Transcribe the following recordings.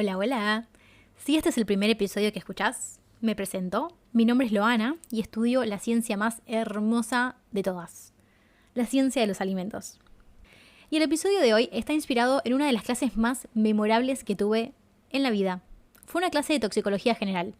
Hola, hola. Si este es el primer episodio que escuchás, me presento. Mi nombre es Loana y estudio la ciencia más hermosa de todas, la ciencia de los alimentos. Y el episodio de hoy está inspirado en una de las clases más memorables que tuve en la vida. Fue una clase de toxicología general.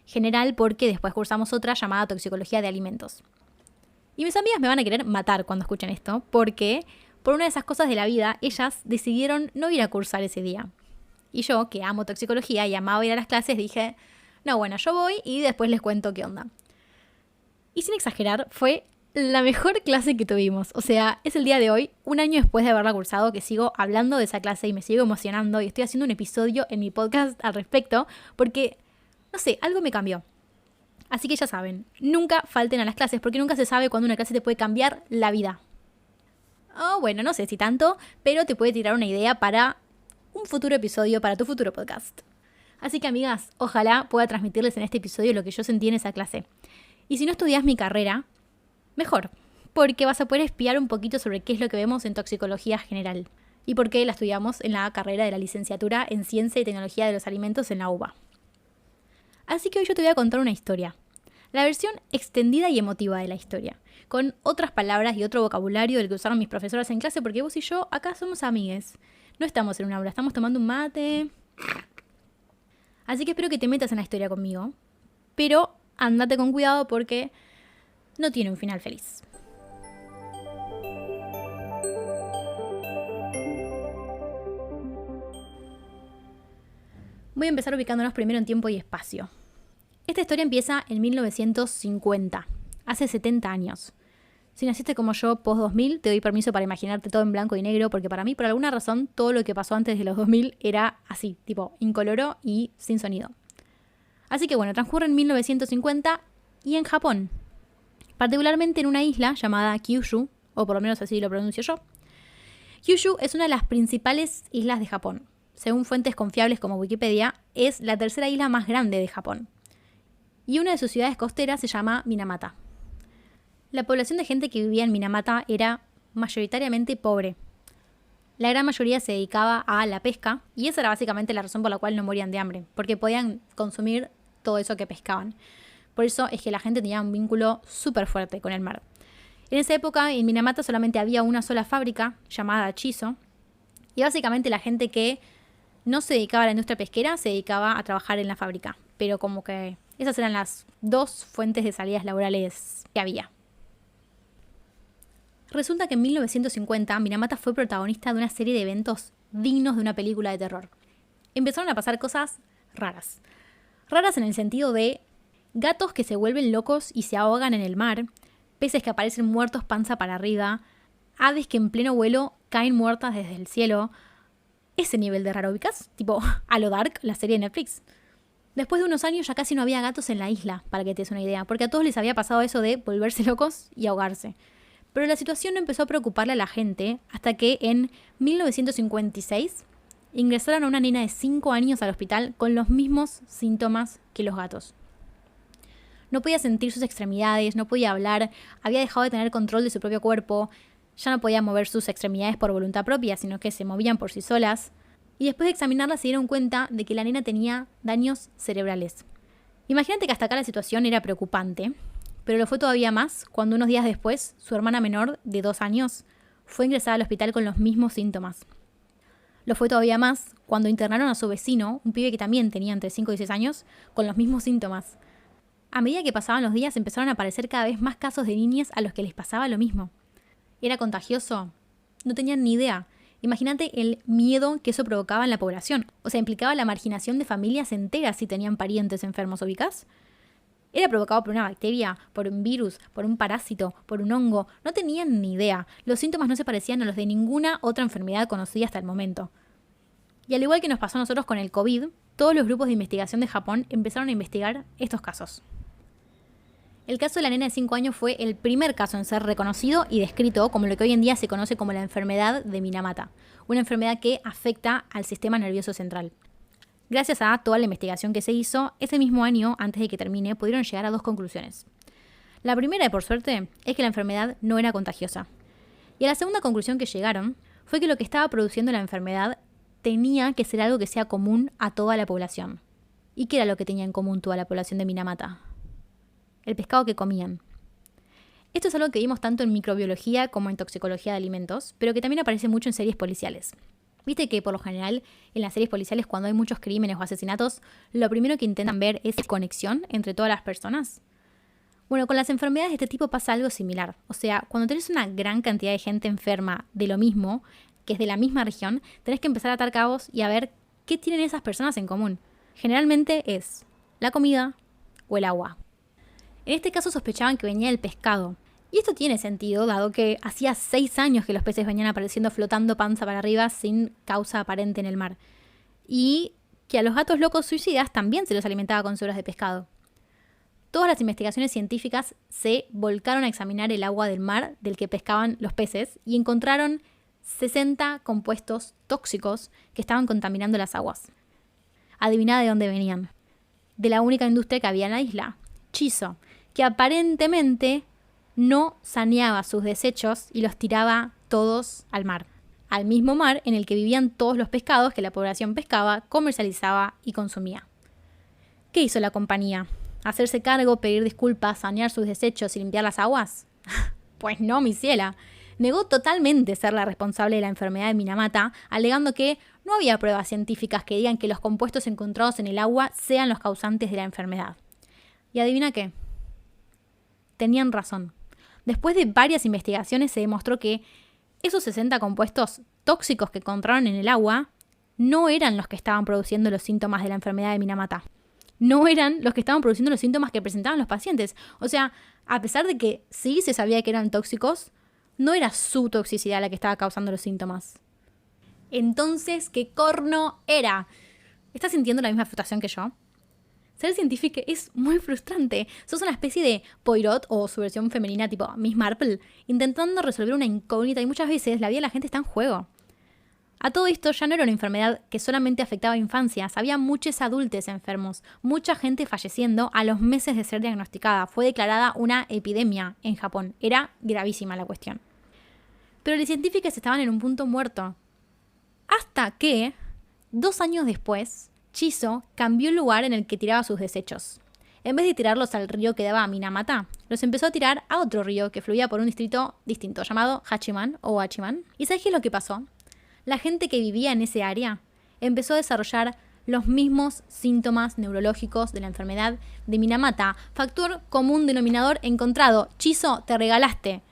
General porque después cursamos otra llamada toxicología de alimentos. Y mis amigas me van a querer matar cuando escuchen esto, porque por una de esas cosas de la vida, ellas decidieron no ir a cursar ese día. Y yo, que amo toxicología y amaba ir a las clases, dije, no, bueno, yo voy y después les cuento qué onda. Y sin exagerar, fue la mejor clase que tuvimos. O sea, es el día de hoy, un año después de haberla cursado, que sigo hablando de esa clase y me sigo emocionando y estoy haciendo un episodio en mi podcast al respecto, porque, no sé, algo me cambió. Así que ya saben, nunca falten a las clases, porque nunca se sabe cuándo una clase te puede cambiar la vida. Oh, bueno, no sé si tanto, pero te puede tirar una idea para un futuro episodio, para tu futuro podcast. Así que, amigas, ojalá pueda transmitirles en este episodio lo que yo sentí en esa clase. Y si no estudias mi carrera, mejor, porque vas a poder espiar un poquito sobre qué es lo que vemos en toxicología general y por qué la estudiamos en la carrera de la licenciatura en Ciencia y Tecnología de los Alimentos en la UBA. Así que hoy yo te voy a contar una historia, la versión extendida y emotiva de la historia, con otras palabras y otro vocabulario del que usaron mis profesoras en clase, porque vos y yo acá somos amigues. No estamos en un aula, estamos tomando un mate. Así que espero que te metas en la historia conmigo, pero ándate con cuidado porque no tiene un final feliz. Voy a empezar ubicándonos primero en tiempo y espacio. Esta historia empieza en 1950, hace 70 años. Si naciste como yo post-2000, te doy permiso para imaginarte todo en blanco y negro, porque para mí, por alguna razón, todo lo que pasó antes de los 2000 era así, tipo incoloro y sin sonido. Así que bueno, transcurre en 1950 y en Japón. Particularmente en una isla llamada Kyushu, o por lo menos así lo pronuncio yo. Kyushu es una de las principales islas de Japón. Según fuentes confiables como Wikipedia, es la tercera isla más grande de Japón. Y una de sus ciudades costeras se llama Minamata. La población de gente que vivía en Minamata era mayoritariamente pobre. La gran mayoría se dedicaba a la pesca y esa era básicamente la razón por la cual no morían de hambre, porque podían consumir todo eso que pescaban. Por eso es que la gente tenía un vínculo súper fuerte con el mar. En esa época en Minamata solamente había una sola fábrica llamada Chizo y básicamente la gente que no se dedicaba a la industria pesquera se dedicaba a trabajar en la fábrica, pero como que esas eran las dos fuentes de salidas laborales que había. Resulta que en 1950 Minamata fue protagonista de una serie de eventos dignos de una película de terror. Empezaron a pasar cosas raras. Raras en el sentido de gatos que se vuelven locos y se ahogan en el mar, peces que aparecen muertos panza para arriba, aves que en pleno vuelo caen muertas desde el cielo. Ese nivel de raro, ¿ubicás? Tipo a lo Dark, la serie de Netflix. Después de unos años ya casi no había gatos en la isla, para que te des una idea, porque a todos les había pasado eso de volverse locos y ahogarse. Pero la situación no empezó a preocuparle a la gente hasta que en 1956 ingresaron a una nena de 5 años al hospital con los mismos síntomas que los gatos. No podía sentir sus extremidades, no podía hablar, había dejado de tener control de su propio cuerpo, ya no podía mover sus extremidades por voluntad propia, sino que se movían por sí solas. Y después de examinarla se dieron cuenta de que la nena tenía daños cerebrales. Imagínate que hasta acá la situación era preocupante, pero lo fue todavía más cuando unos días después su hermana menor, de 2 años, fue ingresada al hospital con los mismos síntomas. Lo fue todavía más cuando internaron a su vecino, un pibe que también tenía entre 5 y 6 años, con los mismos síntomas. A medida que pasaban los días empezaron a aparecer cada vez más casos de niñas a los que les pasaba lo mismo. ¿Era contagioso? No tenían ni idea. Imagínate el miedo que eso provocaba en la población. O sea, implicaba la marginación de familias enteras si tenían parientes enfermos, ¿ubicás? ¿Era provocado por una bacteria, por un virus, por un parásito, por un hongo? No tenían ni idea. Los síntomas no se parecían a los de ninguna otra enfermedad conocida hasta el momento. Y al igual que nos pasó a nosotros con el COVID, todos los grupos de investigación de Japón empezaron a investigar estos casos. El caso de la nena de 5 años fue el primer caso en ser reconocido y descrito como lo que hoy en día se conoce como la enfermedad de Minamata, una enfermedad que afecta al sistema nervioso central. Gracias a toda la investigación que se hizo, ese mismo año, antes de que termine, pudieron llegar a 2 conclusiones. La primera, y por suerte, es que la enfermedad no era contagiosa. Y a la segunda conclusión que llegaron fue que lo que estaba produciendo la enfermedad tenía que ser algo que sea común a toda la población. ¿Y qué era lo que tenía en común toda la población de Minamata? El pescado que comían. Esto es algo que vimos tanto en microbiología como en toxicología de alimentos, pero que también aparece mucho en series policiales. Viste que por lo general en las series policiales cuando hay muchos crímenes o asesinatos, lo primero que intentan ver es conexión entre todas las personas. Bueno, con las enfermedades de este tipo pasa algo similar. O sea, cuando tenés una gran cantidad de gente enferma de lo mismo, que es de la misma región, tenés que empezar a atar cabos y a ver qué tienen esas personas en común. Generalmente es la comida o el agua. En este caso sospechaban que venía del pescado. Y esto tiene sentido, dado que hacía 6 años que los peces venían apareciendo flotando panza para arriba sin causa aparente en el mar. Y que a los gatos locos suicidas también se los alimentaba con sobras de pescado. Todas las investigaciones científicas se volcaron a examinar el agua del mar del que pescaban los peces y encontraron 60 compuestos tóxicos que estaban contaminando las aguas. Adivina de dónde venían. De la única industria que había en la isla, Chiso, que aparentemente no saneaba sus desechos y los tiraba todos al mar. Al mismo mar en el que vivían todos los pescados que la población pescaba, comercializaba y consumía. ¿Qué hizo la compañía? ¿Hacerse cargo, pedir disculpas, sanear sus desechos y limpiar las aguas? Pues no, mi ciela. Negó totalmente ser la responsable de la enfermedad de Minamata, alegando que no había pruebas científicas que digan que los compuestos encontrados en el agua sean los causantes de la enfermedad. ¿Y adivina qué? Tenían razón. Después de varias investigaciones se demostró que esos 60 compuestos tóxicos que encontraron en el agua no eran los que estaban produciendo los síntomas de la enfermedad de Minamata. No eran los que estaban produciendo los síntomas que presentaban los pacientes. O sea, a pesar de que sí se sabía que eran tóxicos, no era su toxicidad la que estaba causando los síntomas. Entonces, ¿qué corno era? ¿Estás sintiendo la misma frustración que yo? Ser científico es muy frustrante. Sos una especie de Poirot o su versión femenina tipo Miss Marple, intentando resolver una incógnita y muchas veces la vida de la gente está en juego. A todo esto ya no era una enfermedad que solamente afectaba a infancias, había muchos adultos enfermos, mucha gente falleciendo a los meses de ser diagnosticada. Fue declarada una epidemia en Japón. Era gravísima la cuestión. Pero los científicos estaban en un punto muerto. Hasta que, 2 años después, Chiso cambió el lugar en el que tiraba sus desechos. En vez de tirarlos al río que daba a Minamata, los empezó a tirar a otro río que fluía por un distrito distinto, llamado Hachiman o Hachiman. ¿Y sabes qué es lo que pasó? La gente que vivía en ese área empezó a desarrollar los mismos síntomas neurológicos de la enfermedad de Minamata. Factor común denominador encontrado. Chiso, te regalaste.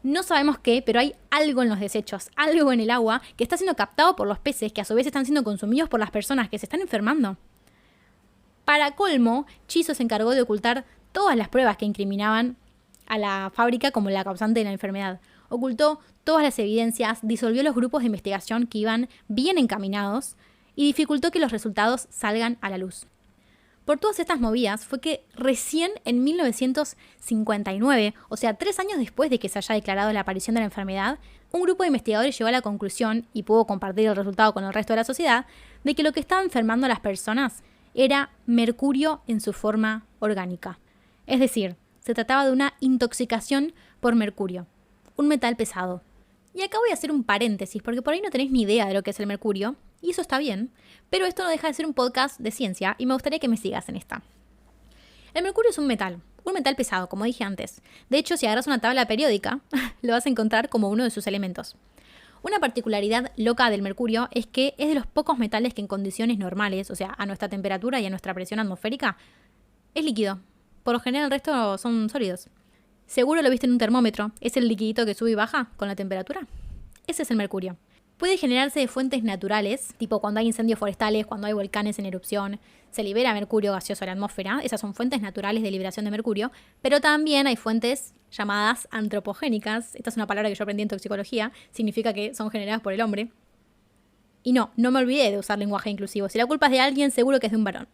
No sabemos qué, pero hay algo en los desechos, algo en el agua que está siendo captado por los peces, que a su vez están siendo consumidos por las personas que se están enfermando. Para colmo, Chiso se encargó de ocultar todas las pruebas que incriminaban a la fábrica como la causante de la enfermedad. Ocultó todas las evidencias, disolvió los grupos de investigación que iban bien encaminados y dificultó que los resultados salgan a la luz. Por todas estas movidas fue que recién en 1959, o sea 3 años después de que se haya declarado la aparición de la enfermedad, un grupo de investigadores llegó a la conclusión, y pudo compartir el resultado con el resto de la sociedad, de que lo que estaba enfermando a las personas era mercurio en su forma orgánica. Es decir, se trataba de una intoxicación por mercurio, un metal pesado. Y acá voy a hacer un paréntesis, porque por ahí no tenéis ni idea de lo que es el mercurio, y eso está bien, pero esto no deja de ser un podcast de ciencia y me gustaría que me sigas en esta. El mercurio es un metal pesado, como dije antes. De hecho, si agarras una tabla periódica, lo vas a encontrar como uno de sus elementos. Una particularidad loca del mercurio es que es de los pocos metales que en condiciones normales, o sea, a nuestra temperatura y a nuestra presión atmosférica, es líquido. Por lo general el resto son sólidos. Seguro lo viste en un termómetro, es el liquidito que sube y baja con la temperatura. Ese es el mercurio. Puede generarse de fuentes naturales, tipo cuando hay incendios forestales, cuando hay volcanes en erupción, se libera mercurio gaseoso a la atmósfera, esas son fuentes naturales de liberación de mercurio, pero también hay fuentes llamadas antropogénicas, esta es una palabra que yo aprendí en toxicología, significa que son generadas por el hombre. Y no me olvidé de usar lenguaje inclusivo, si la culpa es de alguien seguro que es de un varón.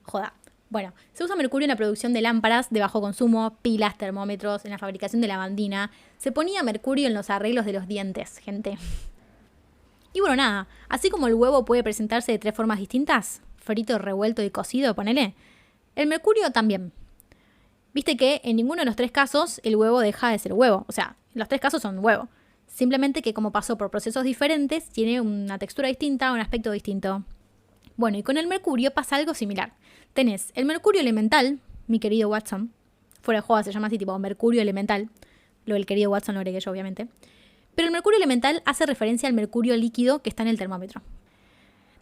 Joda. Bueno, se usa mercurio en la producción de lámparas de bajo consumo, pilas, termómetros, en la fabricación de lavandina, se ponía mercurio en los arreglos de los dientes, gente. Y bueno, nada, así como el huevo puede presentarse de 3 formas distintas, frito, revuelto y cocido, ponele, el mercurio también. Viste que en ninguno de los 3 casos el huevo deja de ser huevo, o sea, los 3 casos son huevo. Simplemente que como pasó por procesos diferentes, tiene una textura distinta, un aspecto distinto. Bueno, y con el mercurio pasa algo similar. Tenés el mercurio elemental, mi querido Watson. Fuera de juego se llama así, tipo mercurio elemental. Lo del querido Watson lo agregué yo, obviamente. Pero el mercurio elemental hace referencia al mercurio líquido que está en el termómetro.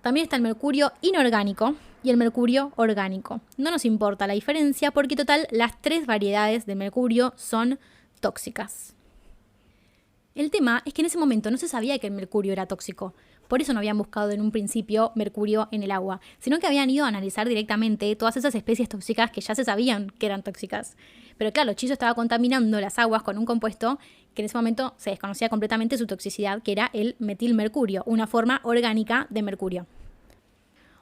También está el mercurio inorgánico y el mercurio orgánico. No nos importa la diferencia porque total las 3 variedades de mercurio son tóxicas. El tema es que en ese momento no se sabía que el mercurio era tóxico. Por eso no habían buscado en un principio mercurio en el agua, sino que habían ido a analizar directamente todas esas especies tóxicas que ya se sabían que eran tóxicas. Pero claro, Chizo estaba contaminando las aguas con un compuesto que en ese momento se desconocía completamente su toxicidad, que era el metilmercurio, una forma orgánica de mercurio.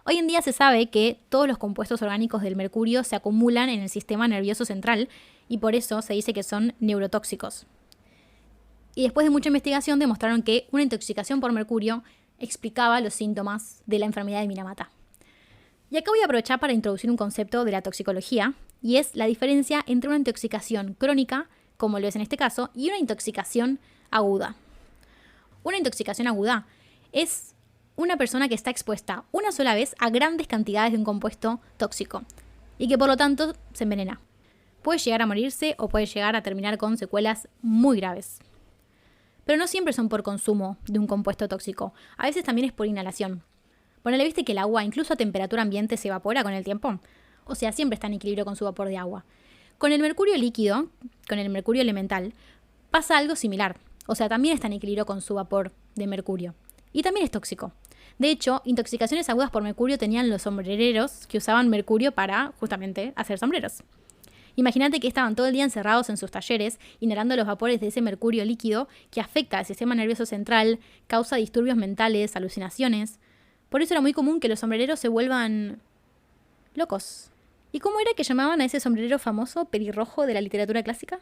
Hoy en día se sabe que todos los compuestos orgánicos del mercurio se acumulan en el sistema nervioso central y por eso se dice que son neurotóxicos. Y después de mucha investigación demostraron que una intoxicación por mercurio explicaba los síntomas de la enfermedad de Minamata. Y acá voy a aprovechar para introducir un concepto de la toxicología, y es la diferencia entre una intoxicación crónica, como lo es en este caso, y una intoxicación aguda. Una intoxicación aguda es una persona que está expuesta una sola vez a grandes cantidades de un compuesto tóxico, y que por lo tanto se envenena. Puede llegar a morirse o puede llegar a terminar con secuelas muy graves. Pero no siempre son por consumo de un compuesto tóxico, a veces también es por inhalación. Ponele, ¿viste que el agua, incluso a temperatura ambiente, se evapora con el tiempo? O sea, siempre está en equilibrio con su vapor de agua. Con el mercurio líquido, con el mercurio elemental, pasa algo similar. O sea, también está en equilibrio con su vapor de mercurio. Y también es tóxico. De hecho, intoxicaciones agudas por mercurio tenían los sombrereros que usaban mercurio para, justamente, hacer sombreros. Imagínate que estaban todo el día encerrados en sus talleres, inhalando los vapores de ese mercurio líquido que afecta al sistema nervioso central, causa disturbios mentales, alucinaciones. Por eso era muy común que los sombrereros se vuelvan locos. ¿Y cómo era que llamaban a ese sombrerero famoso, pelirrojo de la literatura clásica?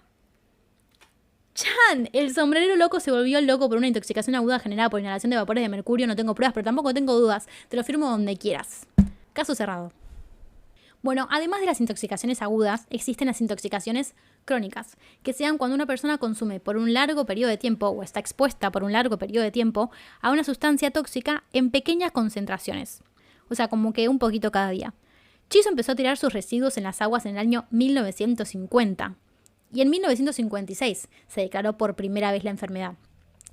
¡Chan! El sombrerero loco se volvió loco por una intoxicación aguda generada por inhalación de vapores de mercurio. No tengo pruebas, pero tampoco tengo dudas. Te lo firmo donde quieras. Caso cerrado. Bueno, además de las intoxicaciones agudas, existen las intoxicaciones crónicas, que se dan cuando una persona consume por un largo periodo de tiempo o está expuesta por un largo periodo de tiempo a una sustancia tóxica en pequeñas concentraciones. O sea, como que un poquito cada día. Chizo empezó a tirar sus residuos en las aguas en el año 1950. Y en 1956 se declaró por primera vez la enfermedad.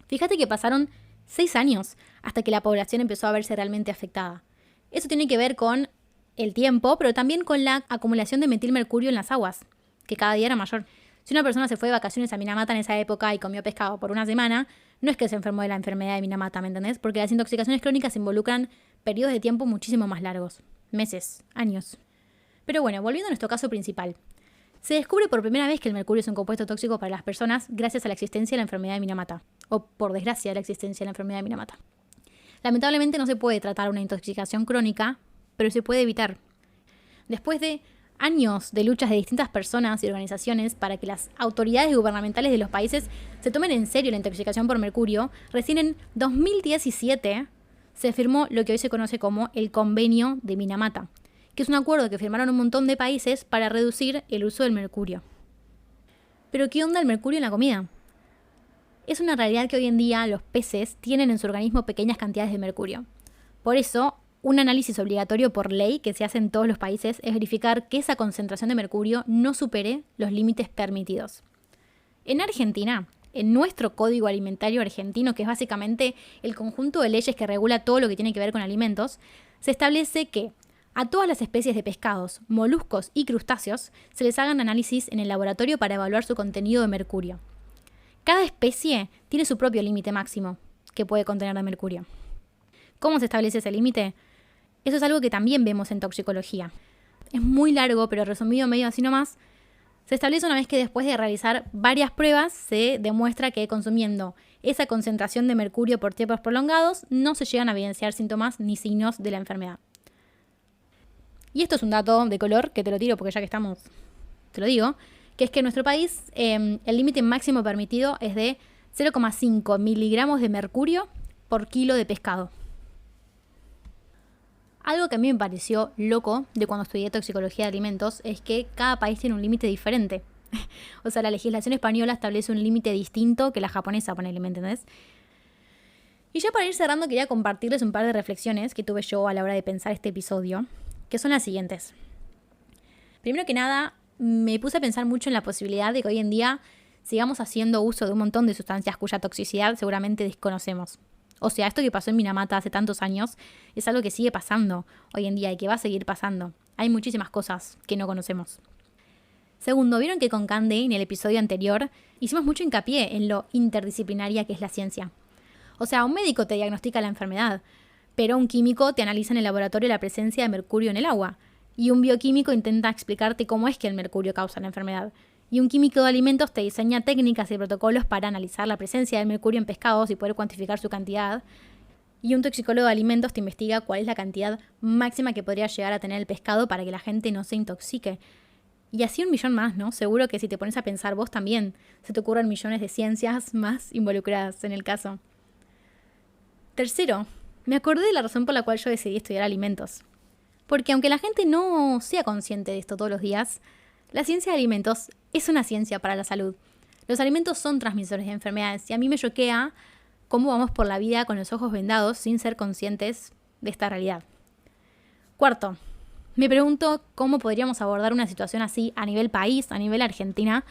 Fíjate que pasaron 6 años hasta que la población empezó a verse realmente afectada. Eso tiene que ver con el tiempo, pero también con la acumulación de metilmercurio en las aguas, que cada día era mayor. Si una persona se fue de vacaciones a Minamata en esa época y comió pescado por una semana, no es que se enfermó de la enfermedad de Minamata, ¿me entendés? Porque las intoxicaciones crónicas involucran periodos de tiempo muchísimo más largos. Meses, años. Pero bueno, volviendo a nuestro caso principal. Se descubre por primera vez que el mercurio es un compuesto tóxico para las personas gracias a la existencia de la enfermedad de Minamata. O por desgracia, la existencia de la enfermedad de Minamata. Lamentablemente no se puede tratar una intoxicación crónica, pero se puede evitar. Después de años de luchas de distintas personas y organizaciones para que las autoridades gubernamentales de los países se tomen en serio la intoxicación por mercurio, recién en 2017 se firmó lo que hoy se conoce como el Convenio de Minamata, que es un acuerdo que firmaron un montón de países para reducir el uso del mercurio. Pero ¿qué onda el mercurio en la comida? Es una realidad que hoy en día los peces tienen en su organismo pequeñas cantidades de mercurio. Por eso, un análisis obligatorio por ley que se hace en todos los países es verificar que esa concentración de mercurio no supere los límites permitidos. En Argentina, en nuestro Código Alimentario Argentino, que es básicamente el conjunto de leyes que regula todo lo que tiene que ver con alimentos, se establece que a todas las especies de pescados, moluscos y crustáceos se les hagan análisis en el laboratorio para evaluar su contenido de mercurio. Cada especie tiene su propio límite máximo que puede contener de mercurio. ¿Cómo se establece ese límite? Eso es algo que también vemos en toxicología. Es muy largo, pero resumido medio así nomás, se establece una vez que después de realizar varias pruebas se demuestra que consumiendo esa concentración de mercurio por tiempos prolongados no se llegan a evidenciar síntomas ni signos de la enfermedad. Y esto es un dato de color que te lo tiro porque ya que estamos, te lo digo, que es que en nuestro país el límite máximo permitido es de 0,5 miligramos de mercurio por kilo de pescado. Algo que a mí me pareció loco de cuando estudié toxicología de alimentos es que cada país tiene un límite diferente. O sea, la legislación española establece un límite distinto que la japonesa, ponele, ¿me entendés? Y ya para ir cerrando, quería compartirles un par de reflexiones que tuve yo a la hora de pensar este episodio, que son las siguientes. Primero que nada, me puse a pensar mucho en la posibilidad de que hoy en día sigamos haciendo uso de un montón de sustancias cuya toxicidad seguramente desconocemos. O sea, esto que pasó en Minamata hace tantos años es algo que sigue pasando hoy en día y que va a seguir pasando. Hay muchísimas cosas que no conocemos. Segundo, vieron que con Cande, en el episodio anterior, hicimos mucho hincapié en lo interdisciplinaria que es la ciencia. O sea, un médico te diagnostica la enfermedad, pero un químico te analiza en el laboratorio la presencia de mercurio en el agua. Y un bioquímico intenta explicarte cómo es que el mercurio causa la enfermedad. Y un químico de alimentos te diseña técnicas y protocolos para analizar la presencia del mercurio en pescados y poder cuantificar su cantidad. Y un toxicólogo de alimentos te investiga cuál es la cantidad máxima que podría llegar a tener el pescado para que la gente no se intoxique. Y así un millón más, ¿no? Seguro que si te pones a pensar vos también, se te ocurren millones de ciencias más involucradas en el caso. Tercero, me acordé de la razón por la cual yo decidí estudiar alimentos. Porque aunque la gente no sea consciente de esto todos los días, la ciencia de alimentos es una ciencia para la salud. Los alimentos son transmisores de enfermedades y a mí me choquea cómo vamos por la vida con los ojos vendados sin ser conscientes de esta realidad. Cuarto, me pregunto cómo podríamos abordar una situación así a nivel país, a nivel Argentina,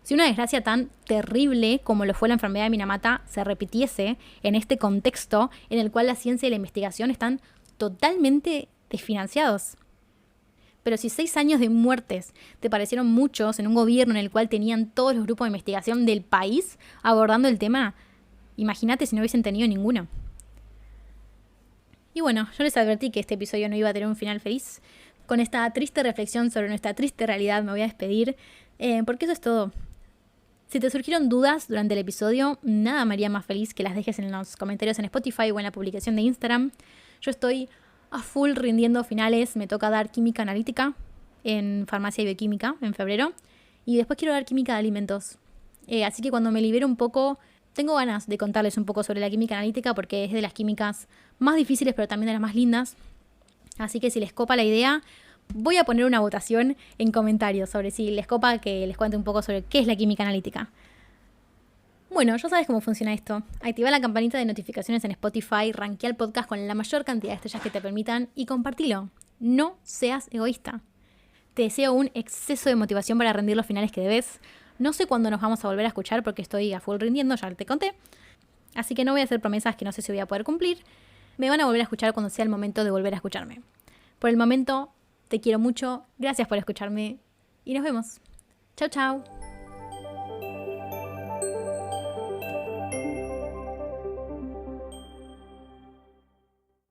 si una desgracia tan terrible como lo fue la enfermedad de Minamata se repitiese en este contexto en el cual la ciencia y la investigación están totalmente desfinanciados. Pero si 6 años de muertes te parecieron muchos en un gobierno en el cual tenían todos los grupos de investigación del país abordando el tema, imagínate si no hubiesen tenido ninguno. Y bueno, yo les advertí que este episodio no iba a tener un final feliz. Con esta triste reflexión sobre nuestra triste realidad me voy a despedir, porque eso es todo. Si te surgieron dudas durante el episodio, nada me haría más feliz que las dejes en los comentarios en Spotify o en la publicación de Instagram. Yo estoy a full rindiendo finales, me toca dar química analítica en farmacia y bioquímica en febrero y después quiero dar química de alimentos. Así que cuando me libero un poco, tengo ganas de contarles un poco sobre la química analítica porque es de las químicas más difíciles pero también de las más lindas. Así que si les copa la idea, voy a poner una votación en comentarios sobre si les copa que les cuente un poco sobre qué es la química analítica. Bueno, ya sabes cómo funciona esto. Activa la campanita de notificaciones en Spotify, rankea el podcast con la mayor cantidad de estrellas que te permitan y compartilo. No seas egoísta. Te deseo un exceso de motivación para rendir los finales que debes. No sé cuándo nos vamos a volver a escuchar porque estoy a full rindiendo, ya te conté. Así que no voy a hacer promesas que no sé si voy a poder cumplir. Me van a volver a escuchar cuando sea el momento de volver a escucharme. Por el momento, te quiero mucho, gracias por escucharme y nos vemos. Chau, chau.